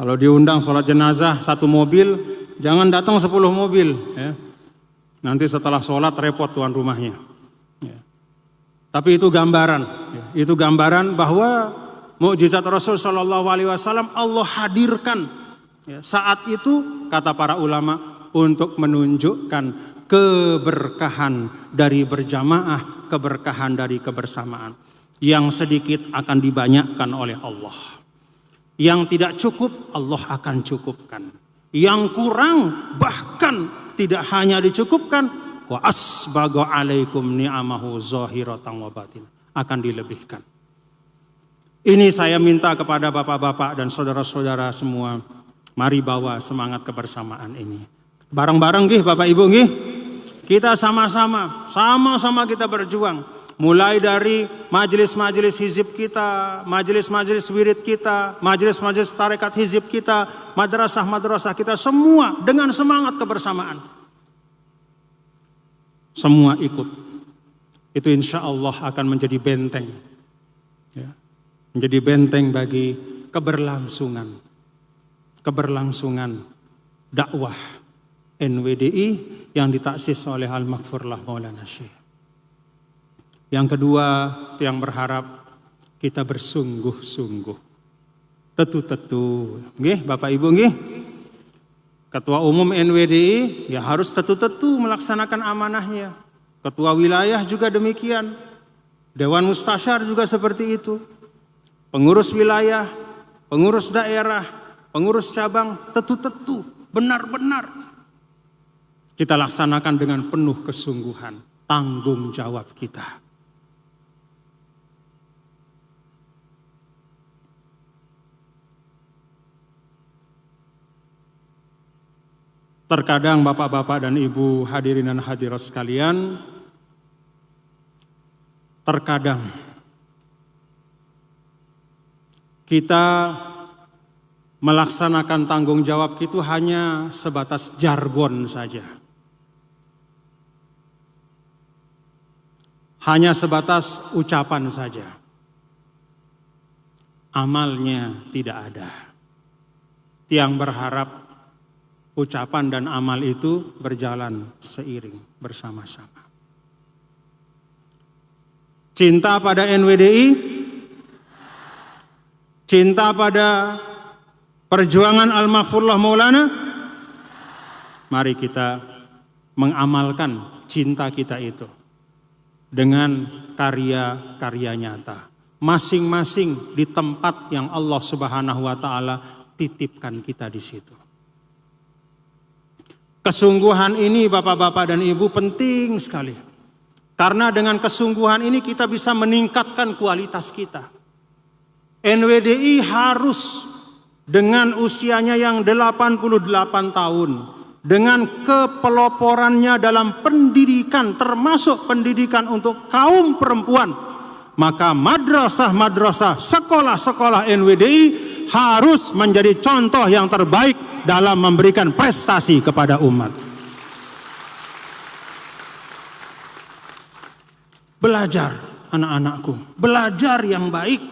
Kalau diundang sholat jenazah satu mobil, jangan datang 10 mobil ya. Nanti setelah sholat repot tuan rumahnya. Ya. Tapi itu gambaran, ya. Itu gambaran bahwa mukjizat Rasul Shallallahu Alaihi Wasallam Allah hadirkan ya, saat itu kata para ulama untuk menunjukkan keberkahan dari berjamaah, keberkahan dari kebersamaan. Yang sedikit akan dibanyakkan oleh Allah. Yang tidak cukup Allah akan cukupkan. Yang kurang bahkan tidak hanya dicukupkan, wa asbagha alaikum ni'amahu zahiratan wa batin, akan dilebihkan. Ini saya minta kepada bapak-bapak dan saudara-saudara semua, mari bawa semangat kebersamaan ini. Bareng-bareng nggih Bapak Ibu nggih. Kita sama-sama kita berjuang. Mulai dari majelis-majelis hizib kita, majelis-majelis wirid kita, majelis-majelis tarekat hizib kita, madrasah-madrasah kita, semua dengan semangat kebersamaan. Semua ikut. Itu insya Allah akan menjadi benteng. Ya. Menjadi benteng bagi keberlangsungan dakwah NWDI yang ditaksis oleh Al-Maghfurlah Maulana Syekh. Yang kedua, yang berharap kita bersungguh-sungguh. Tetu-tetu, nggih Bapak Ibu nggih. Ketua Umum NWDI ya harus tetu-tetu melaksanakan amanahnya. Ketua wilayah juga demikian. Dewan Mustasyar juga seperti itu. Pengurus wilayah, pengurus daerah, pengurus cabang, tetu-tetu, benar-benar kita laksanakan dengan penuh kesungguhan, tanggung jawab kita. Terkadang bapak-bapak dan ibu hadirin dan hadirat sekalian, terkadang kita melaksanakan tanggung jawab itu hanya sebatas jargon saja. Hanya sebatas ucapan saja. Amalnya tidak ada. Tiang berharap ucapan dan amal itu berjalan seiring bersama-sama. Cinta pada NWDI, cinta pada perjuangan Al-Maghfurlah Maulana, mari kita mengamalkan cinta kita itu dengan karya-karya nyata. Masing-masing di tempat yang Allah Subhanahu wa Ta'ala titipkan kita di situ. Kesungguhan ini bapak-bapak dan ibu penting sekali. Karena dengan kesungguhan ini kita bisa meningkatkan kualitas kita. NWDI harus dengan usianya yang 88 tahun, dengan kepeloporannya dalam pendidikan, termasuk pendidikan untuk kaum perempuan, maka madrasah-madrasah, sekolah-sekolah NWDI harus menjadi contoh yang terbaik dalam memberikan prestasi kepada umat. Belajar anak-anakku, belajar yang baik.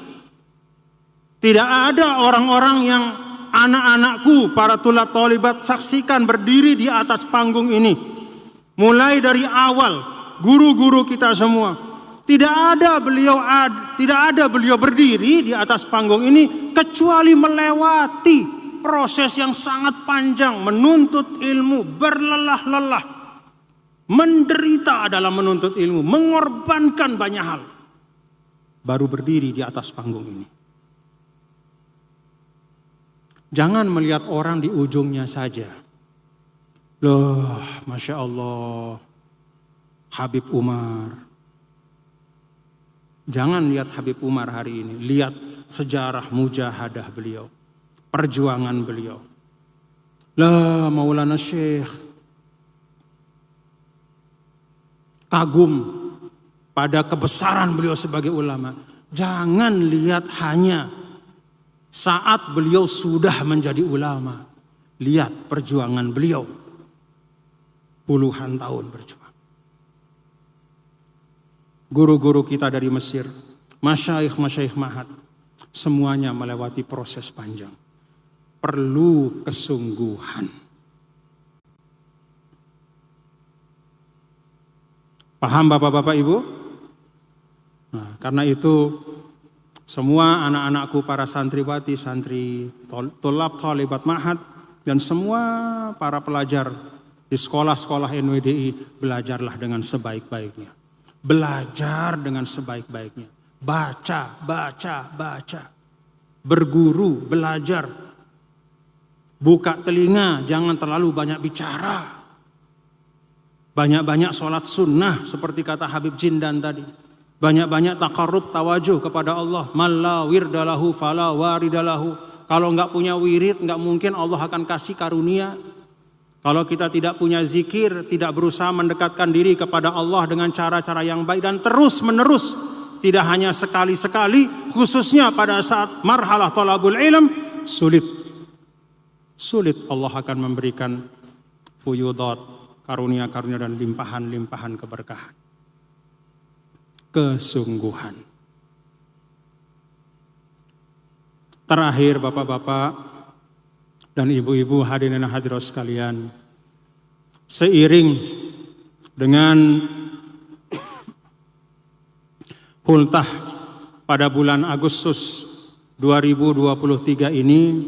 Tidak ada orang-orang yang anak-anakku, para tulab talibat saksikan berdiri di atas panggung ini. Mulai dari awal, guru-guru kita semua. Tidak ada beliau berdiri di atas panggung ini kecuali melewati proses yang sangat panjang, menuntut ilmu, berlelah-lelah, menderita dalam menuntut ilmu, mengorbankan banyak hal. Baru berdiri di atas panggung ini. Jangan melihat orang di ujungnya saja. Loh, Masya Allah, Habib Umar. Jangan lihat Habib Umar hari ini. Lihat sejarah mujahadah beliau. Perjuangan beliau. Lah, Maulana Syekh. kagum pada kebesaran beliau sebagai ulama. Jangan lihat hanya saat beliau sudah menjadi ulama. Lihat perjuangan beliau. Puluhan tahun berjuang. Guru-guru kita dari Mesir, masyaikh Ma'had, semuanya melewati proses panjang. Perlu kesungguhan. Paham Bapak-Bapak Ibu? Nah, karena itu semua anak-anakku para santriwati, santri, tolab, tolibat Ma'had, dan semua para pelajar di sekolah-sekolah NWDI, belajarlah dengan sebaik-baiknya. Belajar dengan sebaik-baiknya. Baca. Berguru, belajar. Buka telinga, jangan terlalu banyak bicara. Banyak-banyak sholat sunnah seperti kata Habib Jindan tadi. Banyak-banyak takarrub, tawajuh kepada Allah. Malla wirdalahu fala waridalahu. Kalau enggak punya wirid, enggak mungkin Allah akan kasih karunia. Kalau kita tidak punya zikir, tidak berusaha mendekatkan diri kepada Allah dengan cara-cara yang baik dan terus menerus, tidak hanya sekali-sekali, khususnya pada saat marhalah thalabul ilm, sulit Allah akan memberikan fuyudat, karunia-karunia dan limpahan-limpahan keberkahan. Kesungguhan. Terakhir Bapak-bapak dan ibu-ibu hadirin dan hadirat sekalian, seiring dengan ultah pada bulan Agustus 2023 ini,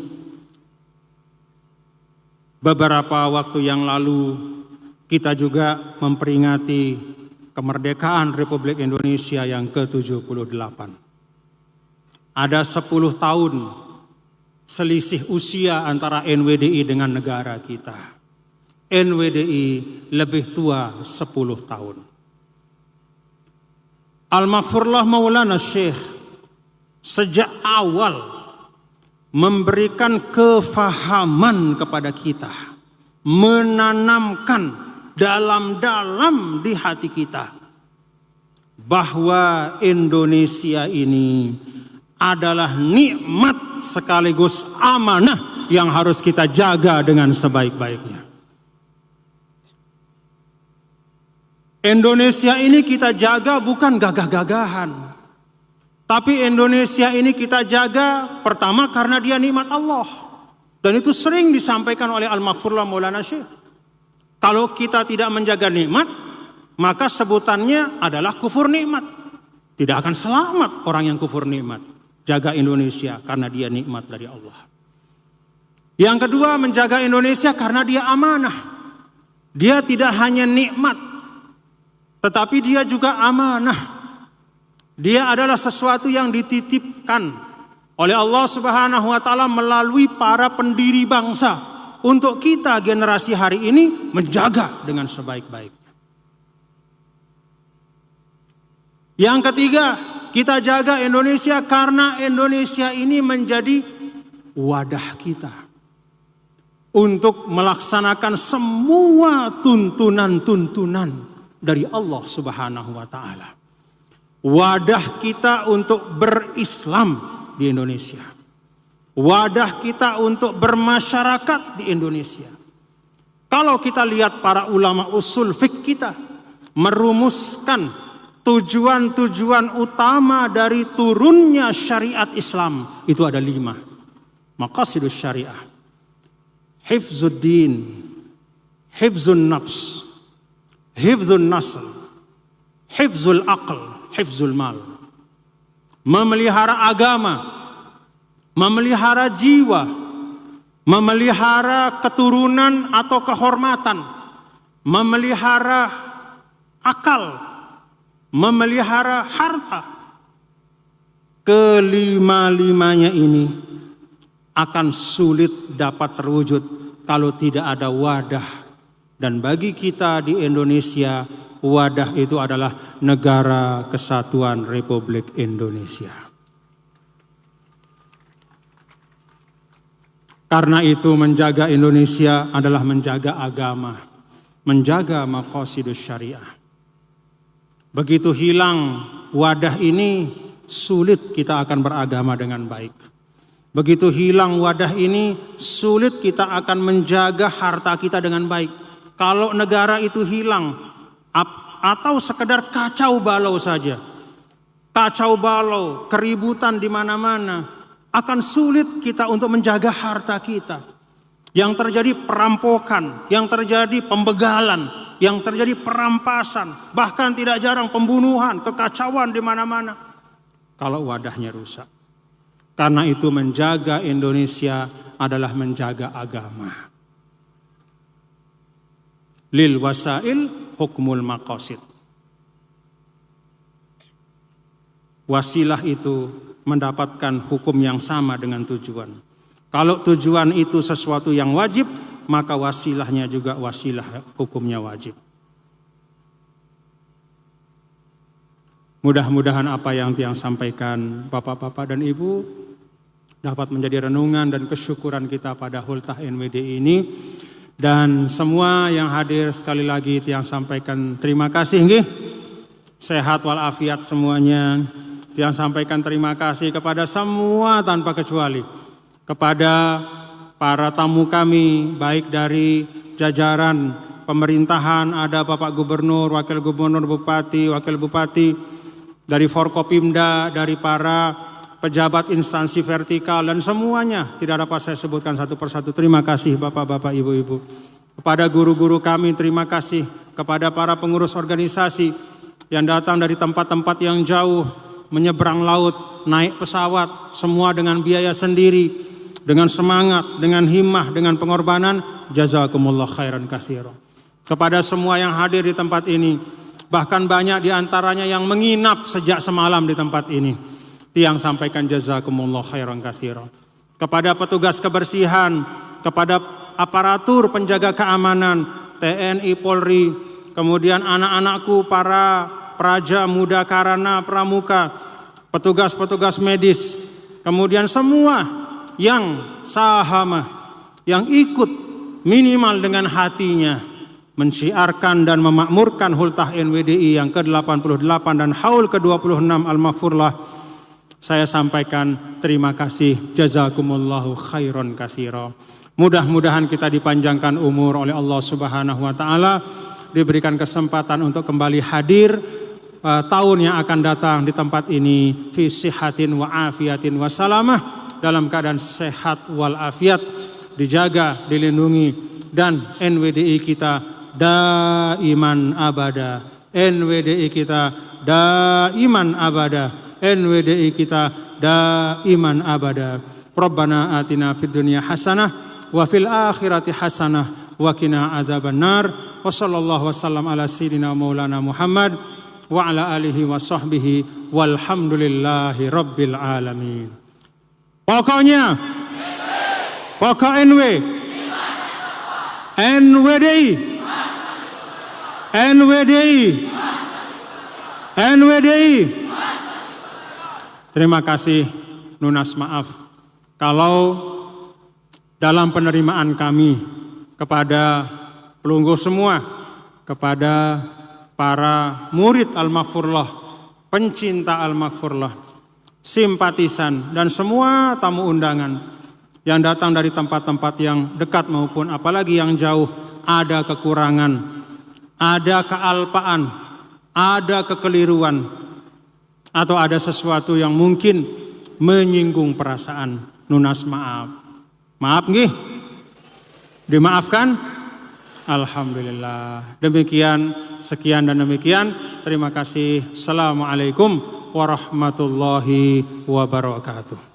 beberapa waktu yang lalu kita juga memperingati kemerdekaan Republik Indonesia yang ke-78. Ada 10 tahun selisih usia antara NWDI dengan negara kita. NWDI lebih tua 10 tahun. Al-Maghfurlah Maulana Syekh sejak awal memberikan kefahaman kepada kita, menanamkan dalam-dalam di hati kita bahwa Indonesia ini adalah nikmat sekaligus amanah yang harus kita jaga dengan sebaik-baiknya. Indonesia ini kita jaga bukan gagah-gagahan, tapi Indonesia ini kita jaga pertama karena dia nikmat Allah, dan itu sering disampaikan oleh Al-Maghfurlah Maulana Syekh. Kalau kita tidak menjaga nikmat, maka sebutannya adalah kufur nikmat. Tidak akan selamat orang yang kufur nikmat. Jaga Indonesia karena dia nikmat dari Allah. Yang kedua, menjaga Indonesia karena dia amanah. Dia tidak hanya nikmat, tetapi dia juga amanah. Dia adalah sesuatu yang dititipkan oleh Allah Subhanahu wa taala melalui para pendiri bangsa untuk kita generasi hari ini menjaga dengan sebaik-baiknya. Yang ketiga, kita jaga Indonesia karena Indonesia ini menjadi wadah kita untuk melaksanakan semua tuntunan-tuntunan dari Allah Subhanahu wa taala. Wadah kita untuk berislam di Indonesia. Wadah kita untuk bermasyarakat di Indonesia. Kalau kita lihat para ulama usul fiqh kita merumuskan tujuan-tujuan utama dari turunnya syariat Islam, itu ada 5. Maqasidus syariah. Hifzuddin, hifzun nafs, hifzun nasl, hifzul aql, hifzul mal. Memelihara agama, memelihara jiwa, memelihara keturunan atau kehormatan, memelihara akal, memelihara harta. Kelima-limanya ini akan sulit dapat terwujud kalau tidak ada wadah. Dan bagi kita di Indonesia, wadah itu adalah Negara Kesatuan Republik Indonesia. Karena itu menjaga Indonesia adalah menjaga agama, menjaga maqasidus syariah. Begitu hilang wadah ini, sulit kita akan beragama dengan baik. Begitu hilang wadah ini, sulit kita akan menjaga harta kita dengan baik. Kalau negara itu hilang, atau sekedar kacau balau saja, kacau balau, keributan di mana-mana, akan sulit kita untuk menjaga harta kita. Yang terjadi perampokan, yang terjadi pembegalan, yang terjadi perampasan, bahkan tidak jarang pembunuhan, kekacauan di mana-mana. Kalau wadahnya rusak. Karena itu menjaga Indonesia adalah menjaga agama. Lil wasail hukmul maqasid. Wasilah itu mendapatkan hukum yang sama dengan tujuan. Kalau tujuan itu sesuatu yang wajib, maka wasilahnya juga wasilah hukumnya wajib. Mudah-mudahan apa yang Tiang sampaikan Bapak-bapak dan Ibu dapat menjadi renungan dan kesyukuran kita pada Hultah NWD ini. Dan semua yang hadir sekali lagi Tiang sampaikan terima kasih nggih. Sehat walafiat semuanya. Tiang sampaikan terima kasih kepada semua tanpa kecuali. Kepada para tamu kami baik dari jajaran pemerintahan, ada Bapak Gubernur, Wakil Gubernur, Bupati, Wakil Bupati, dari Forkopimda, dari para pejabat instansi vertikal dan semuanya tidak dapat saya sebutkan satu persatu. Terima kasih Bapak-bapak, Ibu-ibu. Kepada guru-guru kami terima kasih, kepada para pengurus organisasi yang datang dari tempat-tempat yang jauh, menyeberang laut, naik pesawat, semua dengan biaya sendiri, dengan semangat, dengan himmah, dengan pengorbanan. Jazakumullah khairan katsiran. Kepada semua yang hadir di tempat ini, bahkan banyak di antaranya yang menginap sejak semalam di tempat ini, Tiang sampaikan jazakumullah khairan katsiran. Kepada petugas kebersihan, kepada aparatur penjaga keamanan, TNI, Polri, kemudian anak-anakku para praja, muda, karana, pramuka, petugas-petugas medis, kemudian semua yang sahama, yang ikut minimal dengan hatinya menciarkan dan memakmurkan Hultah NWDI yang ke-88 dan haul ke-26 Al-Maghfurlah. Saya sampaikan terima kasih, jazakumullahu khairan katsira. Mudah-mudahan kita dipanjangkan umur oleh Allah Subhanahu wa taala, diberikan kesempatan untuk kembali hadir tahun yang akan datang di tempat ini fi sihatin wa afiatin wa salamah, dalam keadaan sehat wal afiat, dijaga, dilindungi, dan NWDI kita daiman abada. NWDI kita daiman abada. NWDI kita daiman abada. Rabbana atina fid dunya hasanah wa fil akhirati hasanah wa qina adzabannar. Wa sallallahu wasallam ala sayyidina maulana Muhammad wa ala alihi wa sahbihi walhamdulillahi rabbil alamin. Pokoknya pokok NWDI Terima kasih, lunas maaf kalau dalam penerimaan kami kepada pelunggu semua, kepada para murid Al-Maghfurlah, pencinta Al-Maghfurlah, simpatisan, dan semua tamu undangan yang datang dari tempat-tempat yang dekat maupun apalagi yang jauh, ada kekurangan, ada kealpaan, ada kekeliruan, atau ada sesuatu yang mungkin menyinggung perasaan, lunas maaf. Maaf nggih? Dimaafkan? Alhamdulillah. Demikian, sekian dan demikian. Terima kasih. Assalamualaikum warahmatullahi wabarakatuh.